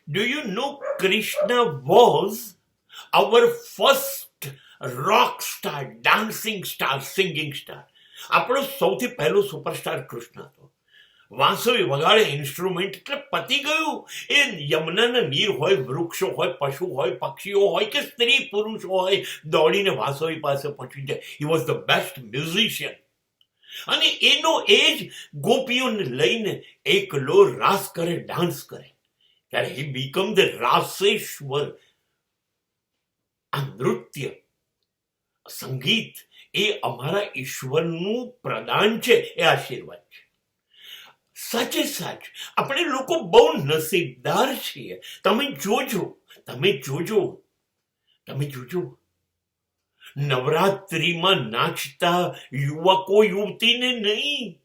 Do you know Krishna was our first rock star, dancing star, singing star? આપણો સૌથી પહેલો superstar Krishna હતો. વાંસળી વગાડે ઇન્સ્ટ્રુમેન્ટ એટલે પતી ગયું. એ યમુનાના નીર હોય, વૃક્ષો હોય, પશુ હોય, પક્ષીઓ હોય કે સ્ત્રી પુરુષ હોય, દોડીને વાંસળી પાસે પહોંચી જાય. He was the best musician. અને એનો એ જ ગોપીઓને લઈને એકલો રાસ કરે, ડાન્સ કરે, ત્યારે હી બીકમ ધ રાસેશ્વર. આ નૃત્ય, સંગીત એ અમારા ઈશ્વરનું પ્રદાન છે, એ આશીર્વાદ છે. સાચે સાચ આપણે લોકો બહુ નસીબદાર છીએ. તમે જોજો, નવરાત્રિમાં નાચતા યુવકો યુવતીને નહીં,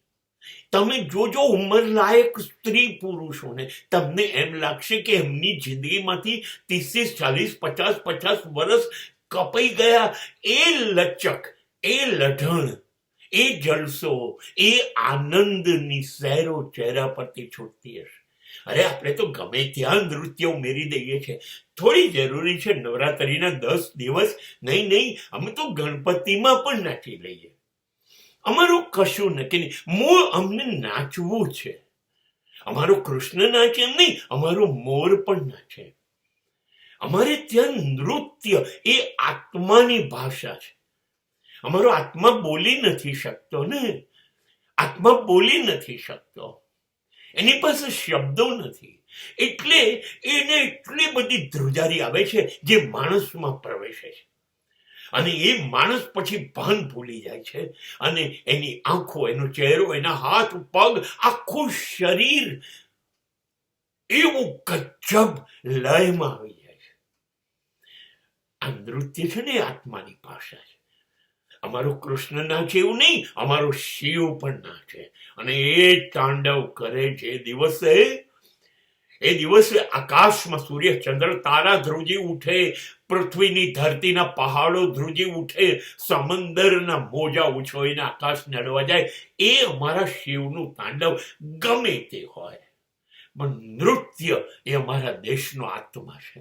તમે જોજો ઉંમરલાયક સ્ત્રી પુરુષોને. તમને એમ લાગશે કે એમની જિંદગીમાંથી 30, 40, 50 વર્ષ કપાઈ ગયા. એ લચક, એ લઢણ, એ જલસો, એ આનંદની સહેરો ચહેરા પરથી છૂટતી હશે. અરે આપણે તો ગમે ત્યાં નૃત્ય ઉમેરી દઈએ છીએ. થોડી જરૂરી છે નવરાત્રિના 10 દિવસ? નહીં, અમે તો ગણપતિમાં પણ નાચી લઈએ. અમારું કશું નક્કી નહીં. મૂળ અમને નાચવું છે. અમારો કૃષ્ણ નાચે એમ નહીં, અમારો મોર પણ નાચે. અમારે ત્યાં નૃત્ય એ આત્માની ભાષા છે. અમારો આત્મા બોલી નથી શકતો ને, આત્મા બોલી નથી શકતો, એની પાસે શબ્દો નથી. એટલે એને એટલી બધી ધ્રુજારી આવે છે જે માણસમાં પ્રવેશે છે, અને એ માણસ પછી ભાન ભૂલી જાય છે, અને એની આંખો, એનો ચહેરો, એના હાથ પગ, આખું શરીર એવું ગજબ લયમાં આવી જાય છે. આ નૃત્ય છે ને, આત્માની ભાષા છે. અમારો કૃષ્ણ નાચે એવું નહીં, અમારો શિવ પણ નાચે. અને એ તાંડવ કરે જે દિવસે, એ દિવસે આકાશમાં સૂર્ય ચંદ્ર તારા ધ્રુજી ઉઠે, પૃથ્વીની ધરતીના પહાડો ધ્રુજી ઉઠે, સમંદરના મોજા ઉછળીને આકાશને અડવા જાય. એ અમારા શિવનું તાંડવ ગમે તે હોય. પણ નૃત્ય એ અમારા દેશનો આત્મા છે.